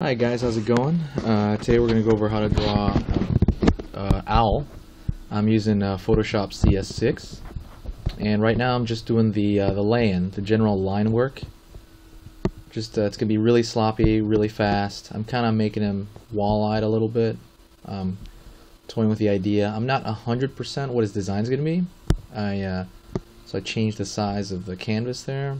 Hi guys, how's it going? Today we're going to go over how to draw owl. I'm using Photoshop CS6, and right now I'm just doing the lay-in, the general line work. It's going to be really sloppy, really fast. I'm kind of making him wall-eyed a little bit, toying with the idea. I'm not 100% what his design is going to be. So I changed the size of the canvas there.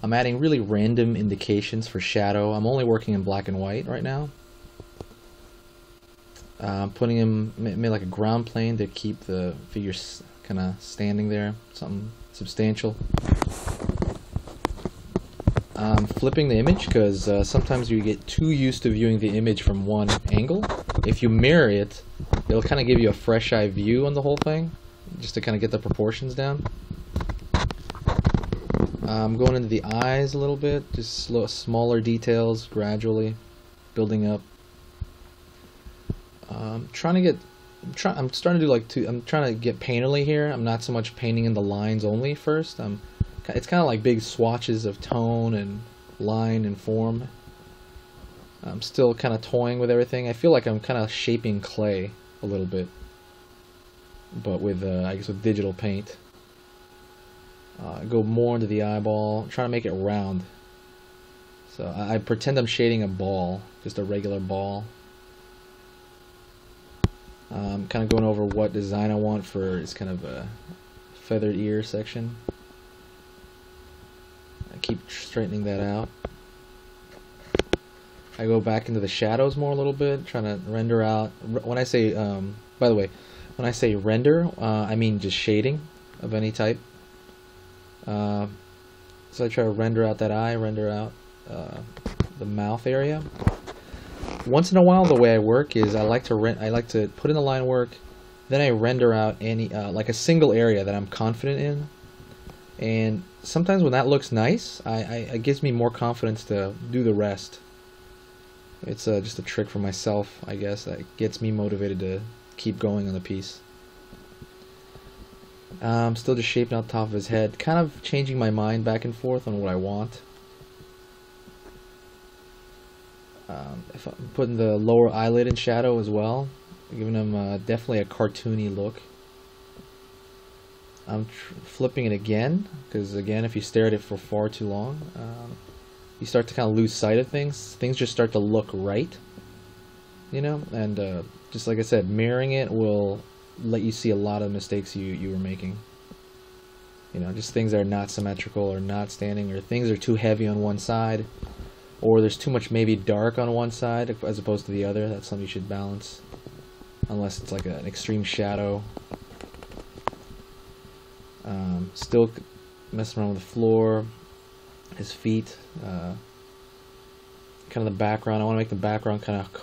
I'm adding really random indications for shadow. I'm only working in black and white right now. I'm putting him, made like a ground plane to keep the figure kind of standing there, something substantial. I'm flipping the image because sometimes you get too used to viewing the image from one angle. If you mirror it, it'll kind of give you a fresh eye view on the whole thing, just to kind of get the proportions down. I'm going into the eyes a little bit, just smaller details, gradually building up. I'm starting to do I'm trying to get painterly here. I'm not so much painting in the lines only first. It's kind of like big swatches of tone and line and form. I'm still kind of toying with everything. I feel like I'm kind of shaping clay a little bit, but with I guess with digital paint. Go more into the eyeball, trying to make it round. So I pretend I'm shading a ball, just a regular ball. Kind of going over what design I want for its kind of a feathered ear section. I keep straightening that out. I go back into the shadows more a little bit, trying to render out. When I say, by the way, when I say render, I mean just shading of any type. So I try to render out that eye, render out the mouth area. Once in a while, the way I work is I like to put in the line work, then I render out any like a single area that I'm confident in. And sometimes when that looks nice, it gives me more confidence to do the rest. It's just a trick for myself, I guess, that gets me motivated to keep going on the piece. I'm still just shaping out the top of his head, kind of changing my mind back and forth on what I want. If I'm putting the lower eyelid in shadow as well, giving him definitely a cartoony look. I'm flipping it again, because again, if you stare at it for far too long, you start to kind of lose sight of things. Things just start to look right, you know. And just like I said, mirroring it will let you see a lot of mistakes you were making. You know, just things that are not symmetrical or not standing, or things are too heavy on one side, or there's too much maybe dark on one side as opposed to the other. That's something you should balance, unless it's like an extreme shadow. Still messing around with the floor, his feet, kind of the background. I want to make the background kind of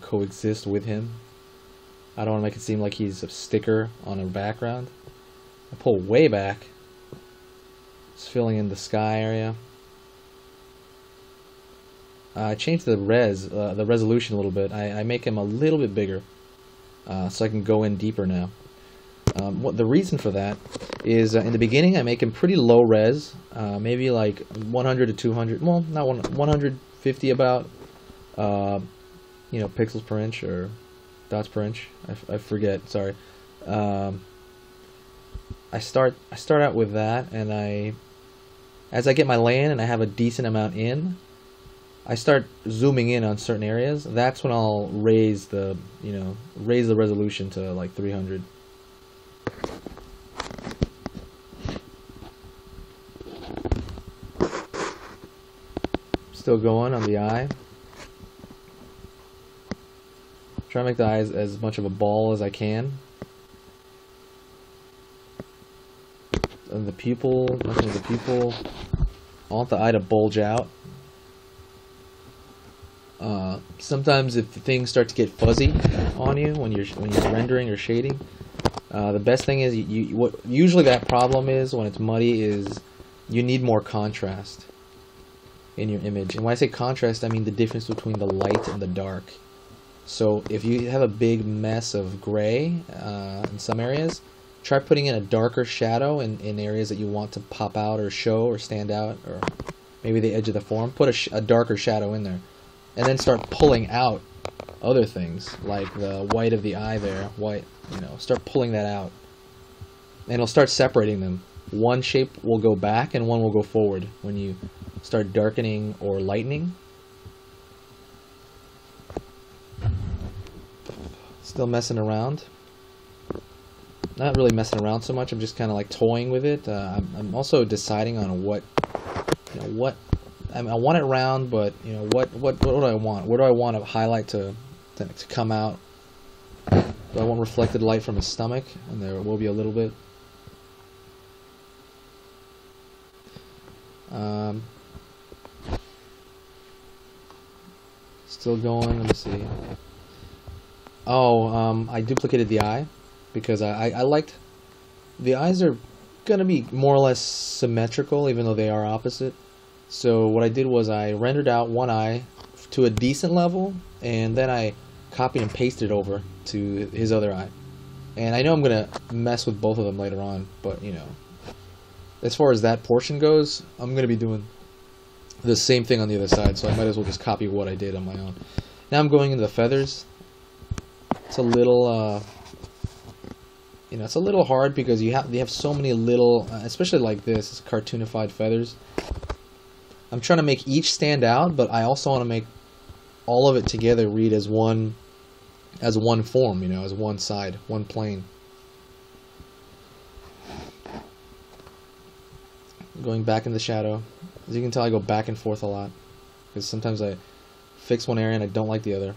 coexist with him. I don't want to make it seem like he's a sticker on a background. I pull way back, just filling in the sky area. I changed the resolution a little bit. I make him a little bit bigger, so I can go in deeper now. The reason for that is in the beginning I make him pretty low res, maybe like 100 to 200. Well, not 150 about, pixels per inch or dots per inch. I forget. Sorry. I start out with that, and as I get my lay in and I have a decent amount in, I start zooming in on certain areas. That's when I'll raise the resolution to like 300. Still going on the eye. Try to make the eyes as much of a ball as I can. And the pupil, nothing with the pupil. I want the eye to bulge out. Sometimes if things start to get fuzzy on you when you're rendering or shading, the best thing is what usually that problem is when it's muddy is you need more contrast in your image. And when I say contrast, I mean the difference between the light and the dark. So if you have a big mess of gray in some areas, try putting in a darker shadow in areas that you want to pop out or show or stand out, or maybe the edge of the form. Put a darker shadow in there. and then start pulling out other things, like the white of the eye there, white, start pulling that out. And it'll start separating them. One shape will go back and one will go forward when you start darkening or lightening. Still messing around. Not really messing around so much, I'm just kind of like toying with it. I'm also deciding on what I want it round, but what do I want? Where do I want a highlight to come out? Do I want reflected light from his stomach? And there will be a little bit. Still going. Let me see. Oh, I duplicated the eye because I liked the eyes are gonna be more or less symmetrical, even though they are opposite. So what I did was I rendered out one eye to a decent level, and then I copied and pasted it over to his other eye. And I know I'm gonna mess with both of them later on, but as far as that portion goes, I'm gonna be doing the same thing on the other side, so I might as well just copy what I did on my own. Now I'm going into the feathers. It's a little it's a little hard because they have so many little, especially like this, cartoonified feathers. I'm trying to make each stand out, but I also want to make all of it together read as one form, as one side, one plane. Going back in the shadow. As you can tell, I go back and forth a lot because sometimes I fix one area and I don't like the other.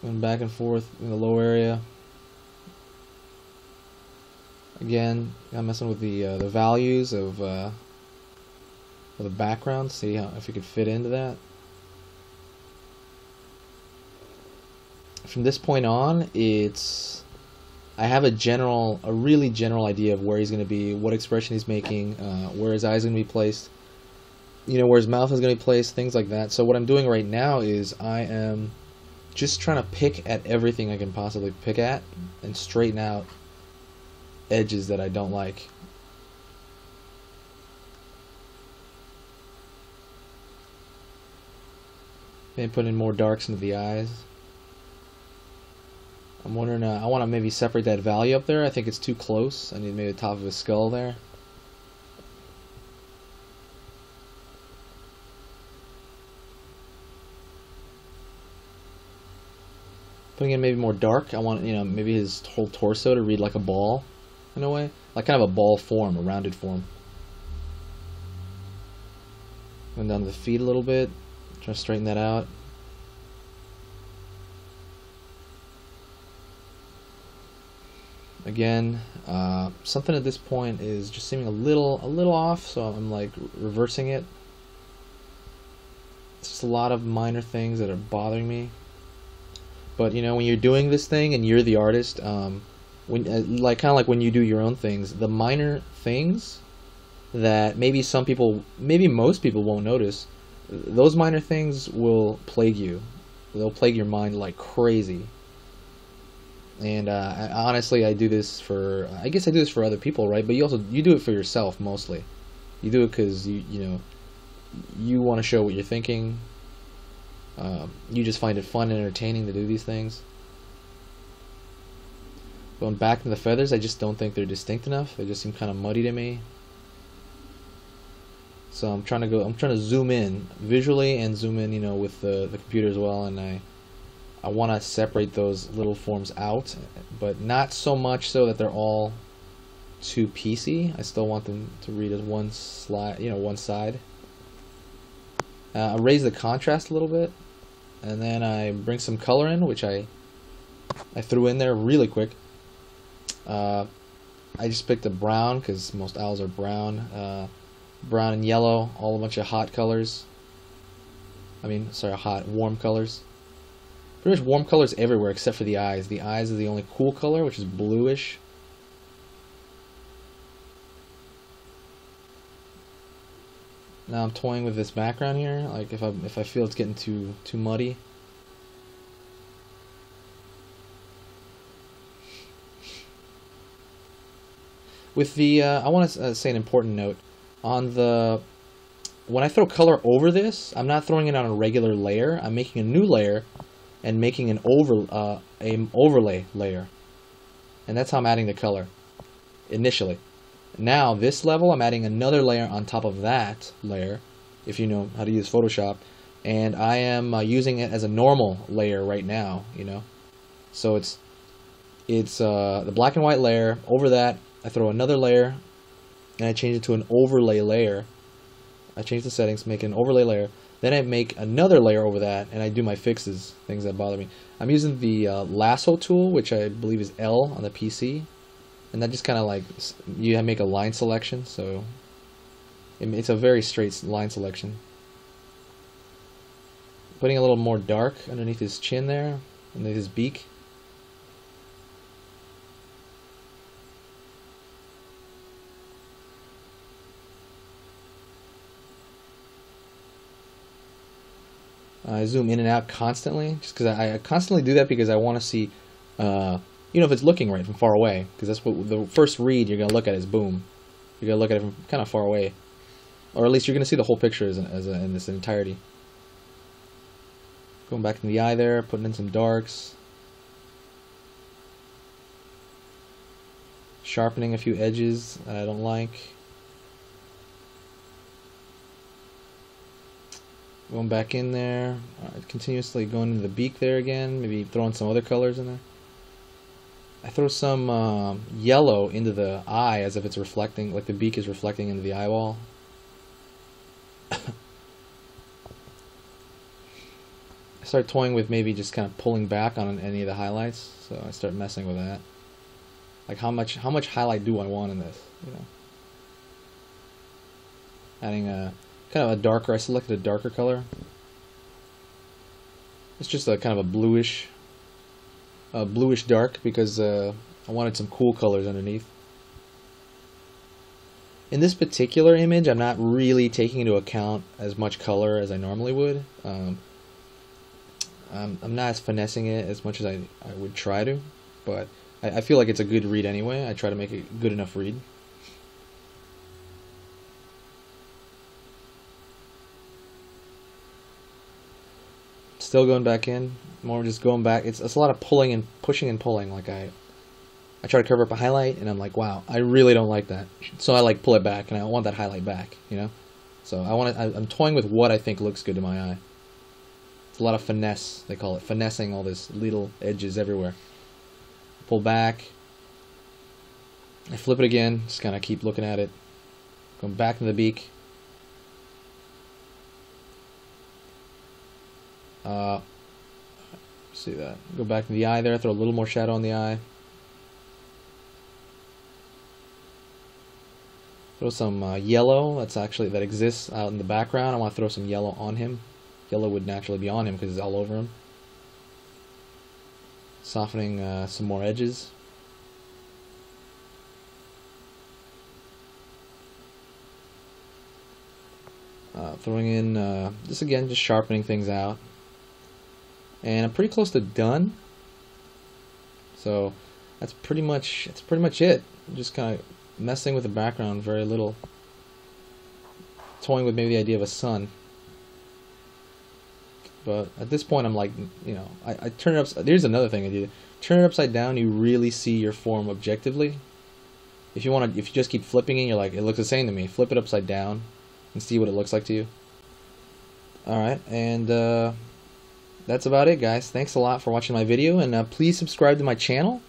Going back and forth in the low area. Again, I'm messing with the values of the background. See if we could fit into that. From this point on, I have a really general idea of where he's going to be, what expression he's making, where his eyes are going to be placed, where his mouth is going to be placed, things like that. So what I'm doing right now is I am just trying to pick at everything I can possibly pick at and straighten out edges that I don't like. Maybe put in more darks into the eyes. I'm wondering, I want to maybe separate that value up there. I think it's too close. I need maybe the top of his skull there. Putting in maybe more dark. I want, maybe his whole torso to read like a ball, in a way. Like kind of a ball form, a rounded form. Going down to the feet a little bit. Try to straighten that out. Again, something at this point is just seeming a little off, so I'm like reversing it. It's just a lot of minor things that are bothering me. But when you're doing this thing and you're the artist, when kind of like when you do your own things, the minor things that maybe most people won't notice, those minor things will plague you. They'll plague your mind like crazy. And honestly, I do this for, I guess I do this for other people, right? But you do it for yourself mostly. You do it because you want to show what you're thinking. You just find it fun and entertaining to do these things. Going back to the feathers, I just don't think they're distinct enough. They just seem kind of muddy to me. So I'm trying to zoom in visually and zoom in, with the computer as well, and I want to separate those little forms out, but not so much so that they're all too piecey. I still want them to read as one side. I raise the contrast a little bit, and then I bring some color in, which I threw in there really quick. I just picked a brown because most owls are brown. Brown and yellow, all a bunch of hot colors. Warm colors. Pretty much warm colors everywhere except for the eyes. The eyes are the only cool color, which is bluish. Now I'm toying with this background here, like if I feel it's getting too muddy. With the I want to say an important note on the when I throw color over this, I'm not throwing it on a regular layer. I'm making a new layer and making an overlay layer. And that's how I'm adding the color initially. Now, this level, I'm adding another layer on top of that layer, if you know how to use Photoshop. And I am using it as a normal layer right now, you know. So it's the black and white layer. Over that, I throw another layer, and I change it to an overlay layer. I change the settings, make an overlay layer. Then I make another layer over that, and I do my fixes, things that bother me. I'm using the lasso tool, which I believe is L on the PC. And that just kind of like, you make a line selection, so it's a very straight line selection. Putting a little more dark underneath his chin there, underneath his beak. I zoom in and out constantly, just because I constantly do that because I want to see, you know, if it's looking right from far away, because that's what the first read you're gonna look at is boom. You're gonna look at it from kind of far away, or at least you're gonna see the whole picture in this entirety. Going back to the eye there, putting in some darks, sharpening a few edges that I don't like. Going back in there, continuously going into the beak there again, maybe throwing some other colors in there. I throw some yellow into the eye as if it's reflecting, like the beak is reflecting into the eyeball. I start toying with maybe just kind of pulling back on any of the highlights, so I start messing with that. Like how much highlight do I want in this, you know? Adding a kind of a darker, I selected a darker color. It's just a kind of a bluish dark because I wanted some cool colors underneath. In this particular image, I'm not really taking into account as much color as I normally would. I'm not as finessing it as much as I would try to, but I feel like it's a good read anyway. I try to make it a good enough read. Still going back in, more just going back. It's a lot of pulling and pushing and pulling. Like I try to cover up a highlight, and I'm like, wow, I really don't like that. So I like pull it back, and I want that highlight back, you know. So I'm toying with what I think looks good to my eye. It's a lot of finesse, they call it, finessing all these little edges everywhere. Pull back. I flip it again, just kind of keep looking at it. Going back to the beak. See that. Go back to the eye there, throw a little more shadow on the eye. Throw some yellow that exists out in the background. I want to throw some yellow on him. Yellow would naturally be on him because it's all over him. Softening some more edges. Throwing in, just sharpening things out. And I'm pretty close to done. So that's pretty much it. Just kind of messing with the background, very little. Toying with maybe the idea of a sun. But at this point I'm like, you know, I turn it upside. Here's another thing I do. Turn it upside down, you really see your form objectively. If you just keep flipping it, you're like, it looks the same to me. Flip it upside down and see what it looks like to you. Alright, and that's about it, guys. Thanks a lot for watching my video, and please subscribe to my channel.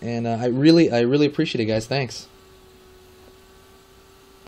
And I really appreciate it, guys. Thanks.